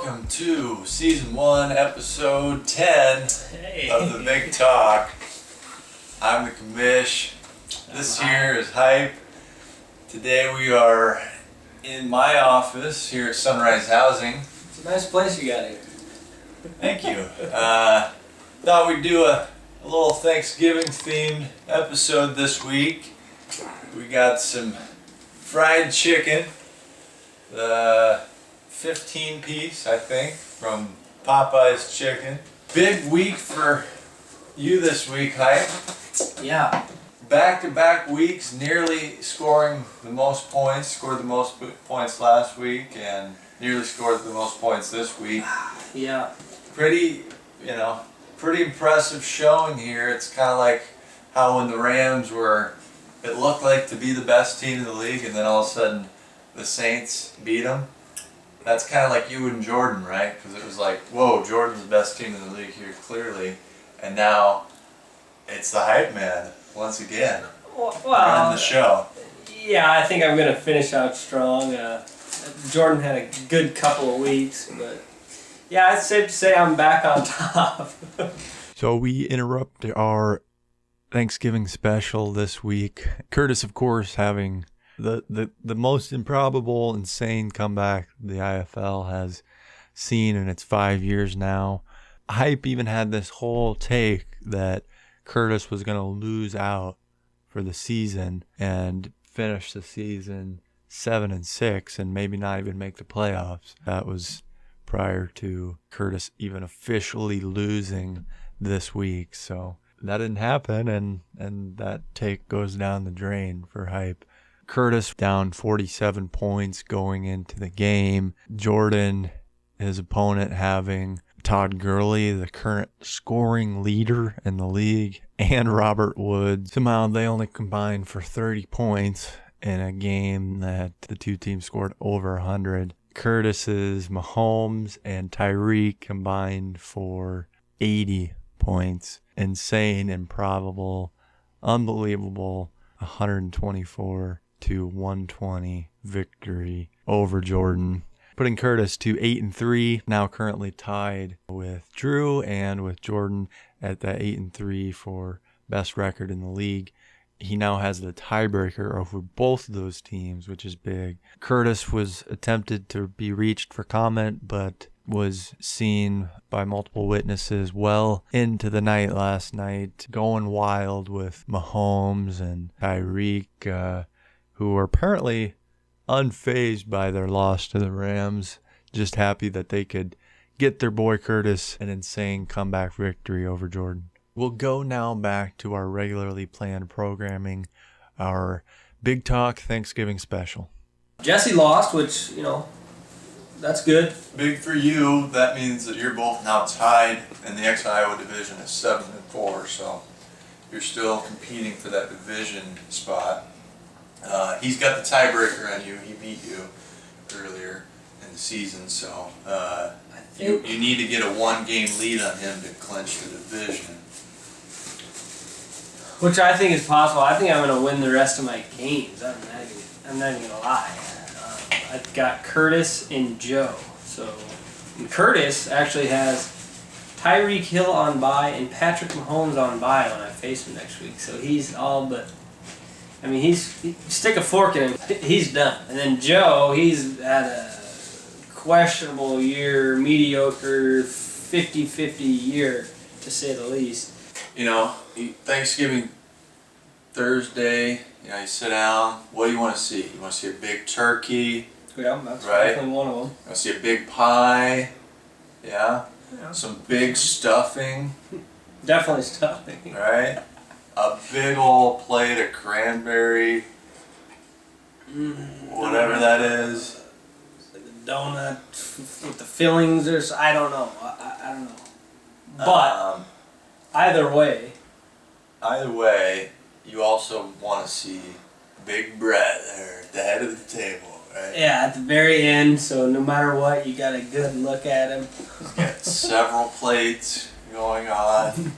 Welcome to Season 1, Episode 10 of the Big Talk. I'm the commish. This here is Hype. Today we are in my office here at Sunrise Housing. It's a nice place you got here. Thank you. Thought we'd do a little Thanksgiving themed episode this week. We got some fried chicken. 15 piece, I think, from Popeye's Chicken. Big week for you this week, Hype. Yeah. Back-to-back weeks, nearly scoring the most points. Scored the most points last week and nearly scored the most points this week. Yeah. Pretty impressive showing here. It's kind of like how when the Rams it looked like to be the best team in the league, and then all of a sudden the Saints beat them. That's kind of like you and Jordan, right? Because it was like, whoa, Jordan's the best team in the league here, clearly. And now it's the Hype Man, once again, running the show. Yeah, I think I'm going to finish out strong. Jordan had a good couple of weeks, but yeah, it's safe to say I'm back on top. So we interrupt our Thanksgiving special this week. Curtis, of course, having the most improbable, insane comeback the IFL has seen in its 5 years now. Hype even had this whole take that Curtis was going to lose out for the season and finish the season 7-6 and maybe not even make the playoffs. That was prior to Curtis even officially losing this week. So that didn't happen, and that take goes down the drain for Hype. Curtis down 47 points going into the game. Jordan, his opponent, having Todd Gurley, the current scoring leader in the league, and Robert Woods. Somehow they only combined for 30 points in a game that the two teams scored over 100. Curtis's Mahomes and Tyreek combined for 80 points. Insane, improbable, unbelievable 124-120 victory over Jordan, putting Curtis to 8-3, now currently tied with Drew and with Jordan at that 8-3 for best record in the league. He now has the tiebreaker over both of those teams, which is big. Curtis was attempted to be reached for comment, but was seen by multiple witnesses well into the night last night, going wild with Mahomes and Tyreek, who were apparently unfazed by their loss to the Rams, just happy that they could get their boy Curtis an insane comeback victory over Jordan. We'll go now back to our regularly planned programming, our Big Talk Thanksgiving special. Jesse lost, which, that's good. Big for you. That means that you're both now tied, and the ex-Iowa division is 7-4, so you're still competing for that division spot. He's got the tiebreaker on you. He beat you earlier in the season, so you need to get a one-game lead on him to clinch the division. Which I think is possible. I think I'm going to win the rest of my games. I'm not even going to lie. I've got Curtis and Joe. And Curtis actually has Tyreek Hill on bye and Patrick Mahomes on bye when I face him next week. So he's all but, stick a fork in him, he's done. And then Joe, he's had a questionable year, mediocre, 50-50 year, to say the least. Thanksgiving Thursday, you sit down. What do you want to see? You want to see a big turkey? Yeah, that's right? Definitely one of them. You want to see a big pie? Yeah? Some big stuffing? Definitely stuffing. Right? A big old plate of cranberry, whatever that is. Like a donut with the fillings, I don't know. I don't know. But either way, you also want to see Big Brett there at the head of the table, right? Yeah, at the very end, so no matter what, you got a good look at him. He's got several plates going on,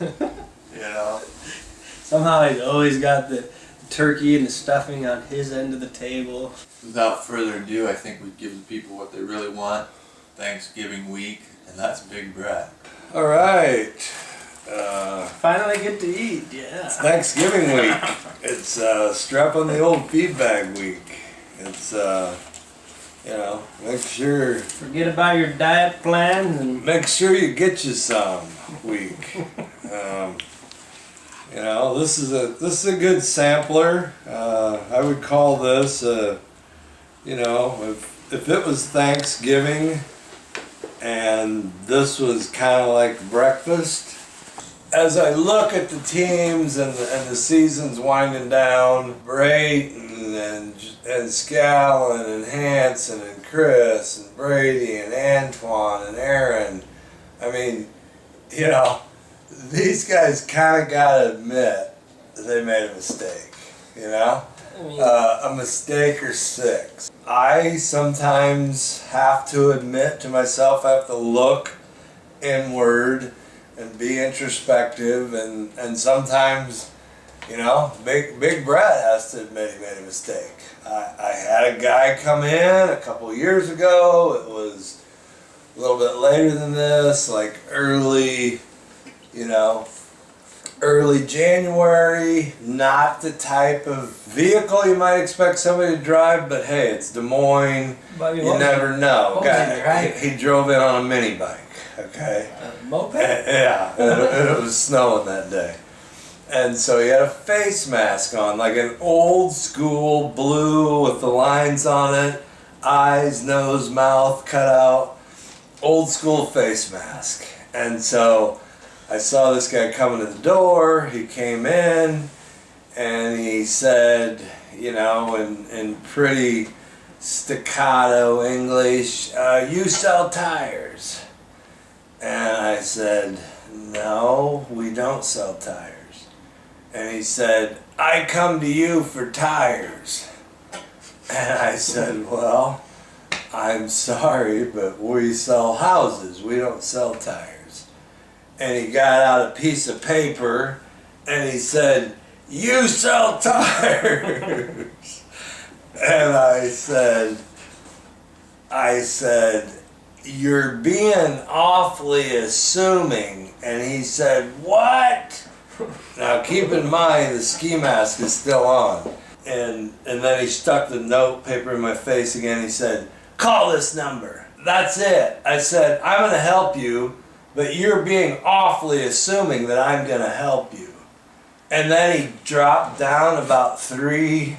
Somehow he's always got the turkey and the stuffing on his end of the table. Without further ado, I think we give the people what they really want. Thanksgiving week, and that's Big Brett. All right. Finally get to eat, yeah. Thanksgiving week. It's strap on the old feed bag week. It's make sure Forget about your diet plans and you get you some week. This is a good sampler. I would call this if it was Thanksgiving and this was kind of like breakfast. As I look at the teams and the season's winding down, Brayton and Scallon and Hanson and Chris and Brady and Antoine and Aaron, I mean, these guys kind of got to admit that they made a mistake, a mistake or six. I sometimes have to admit to myself, I have to look inward and be introspective, and sometimes, Big Brett has to admit he made a mistake. I had a guy come in a couple years ago. It was a little bit later than this, like early January. Not the type of vehicle you might expect somebody to drive, but hey, it's Des Moines. You never know. He drove in on a mini bike. Okay. moped? Yeah, and it was snowing that day. And so he had a face mask on, like an old school blue with the lines on it, eyes, nose, mouth cut out, old school face mask. And so I saw this guy coming to the door. He came in and he said, in pretty staccato English, "You sell tires?" And I said, "No, we don't sell tires." And he said, "I come to you for tires." And I said, "Well, I'm sorry, but we sell houses. We don't sell tires." And he got out a piece of paper and he said, "You sell tires." And I said, "You're being awfully assuming." And he said, "What?" Now keep in mind the ski mask is still on. And then he stuck the note paper in my face again. He said, "Call this number." That's it. I said, "I'm going to help you, but you're being awfully assuming that I'm going to help you." And then he dropped down about 3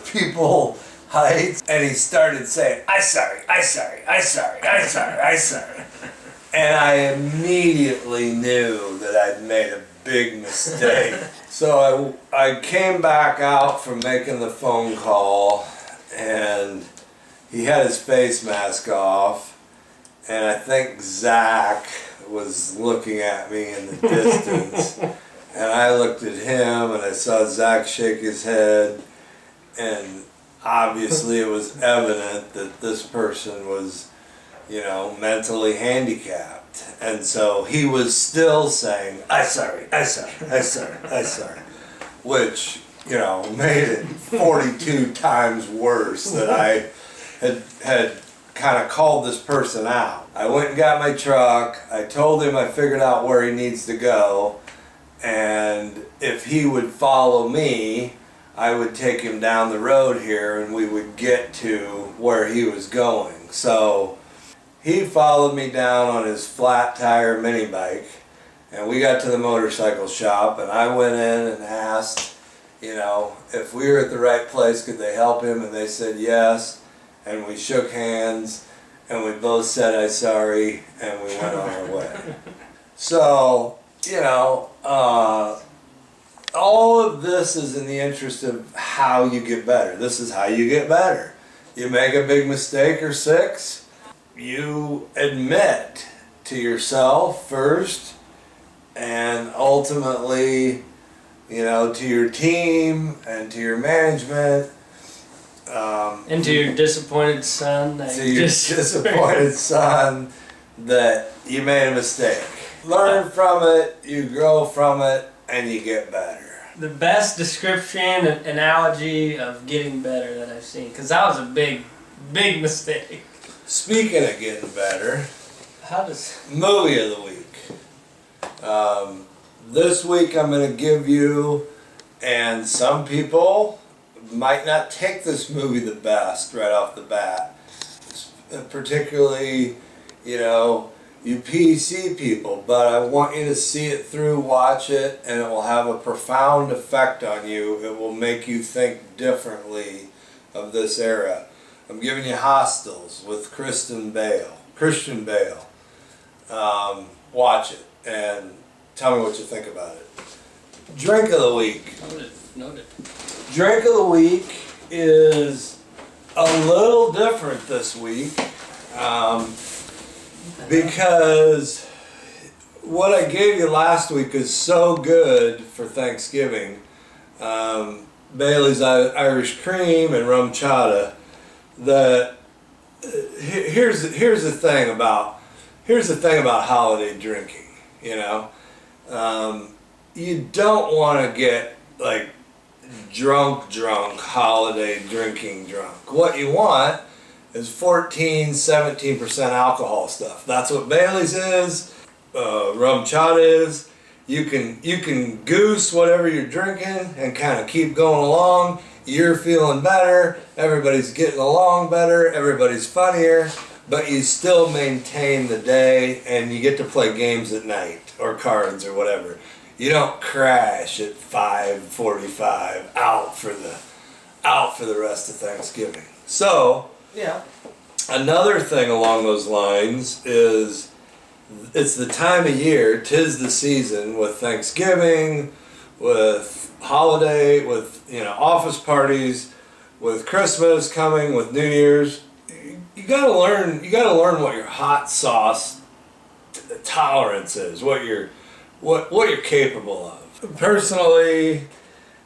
people heights and he started saying, "I sorry, I sorry, I sorry, I sorry, I sorry." And I immediately knew that I'd made a big mistake. So I came back out from making the phone call and he had his face mask off, and I think Zach was looking at me in the distance. And I looked at him and I saw Zach shake his head, and obviously it was evident that this person was, mentally handicapped. And so he was still saying, "I sorry, I sorry, I sorry, I sorry," which, made it 42 times worse that I had kind of called this person out. I went and got my truck. I told him I figured out where he needs to go. And if he would follow me, I would take him down the road here and we would get to where he was going. So he followed me down on his flat tire mini bike, and we got to the motorcycle shop, and I went in and asked, if we were at the right place, could they help him? And they said yes, and we shook hands, and we both said "I sorry," and we went on our way. So, all of this is in the interest of how you get better. This is how you get better. You make a big mistake or 6, you admit to yourself first, and ultimately, to your team and to your management. And to your disappointed son. Disappointed son that you made a mistake. Learn from it, you grow from it, and you get better. The best description and analogy of getting better that I've seen, because that was a big, big mistake. speaking of getting better, How does? movie of the week. This week I'm going to give you, and some people might not take this movie the best right off the bat, particularly, you PC people, but I want you to see it through, watch it, and it will have a profound effect on you. It will make you think differently of this era. I'm giving you Hostels with Christian Bale. Watch it and tell me what you think about it. Drink of the week. Noted. Drink of the week is a little different this week because what I gave you last week is so good for Thanksgiving. Bailey's Irish Cream and Rum Chata. That here's the thing about holiday drinking. You don't want to get like drunk holiday drinking drunk. What you want is 14-17% alcohol stuff. That's what Bailey's is. Rum Chata is. You can goose whatever you're drinking and kind of keep going along. You're feeling better. Everybody's getting along better. Everybody's funnier. But you still maintain the day, and you get to play games at night or cards or whatever. You don't crash at 5:45 out for the rest of Thanksgiving. So Yeah. another thing along those lines is it's the time of year, 'tis the season with Thanksgiving, with holiday, with office parties, with Christmas coming, with New Year's. You gotta learn what your hot sauce tolerance is, what you're capable of. Personally,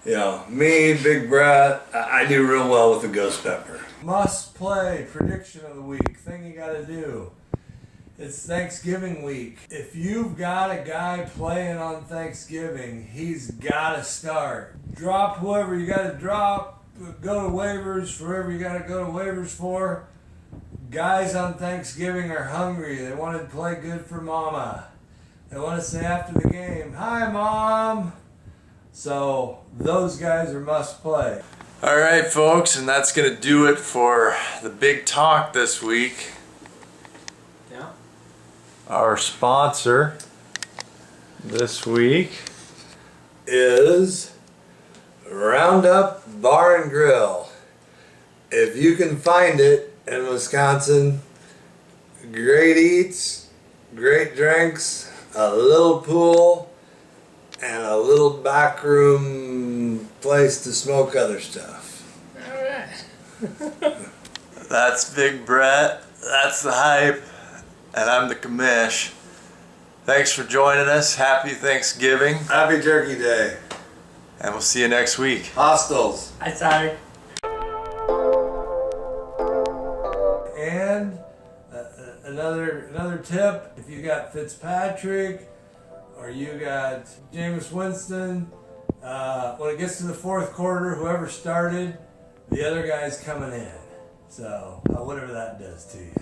me, Big Brett, I do real well with the ghost pepper. Must play prediction of the week. Thing you gotta do. It's Thanksgiving week. If you've got a guy playing on Thanksgiving, he's gotta start. Drop whoever you gotta drop. Go to waivers for whoever you gotta go to waivers for. Guys on Thanksgiving are hungry. They want to play good for mama. They want to say after the game, "Hi, Mom." So those guys are must play. All right, folks, and that's going to do it for the big talk this week. Yeah. Our sponsor this week is Roundup Bar and Grill. If you can find it in Wisconsin, great eats, great drinks, a little pool, and a little backroom place to smoke other stuff. Alright. That's Big Brett. That's the hype. And I'm the commish. Thanks for joining us. Happy Thanksgiving. Happy Turkey Day. And we'll see you next week. Hostels. I'm sorry. And another tip, if you got Fitzpatrick or you got Jameis Winston, when it gets to the fourth quarter, whoever started, the other guy's coming in. So whatever that does to you.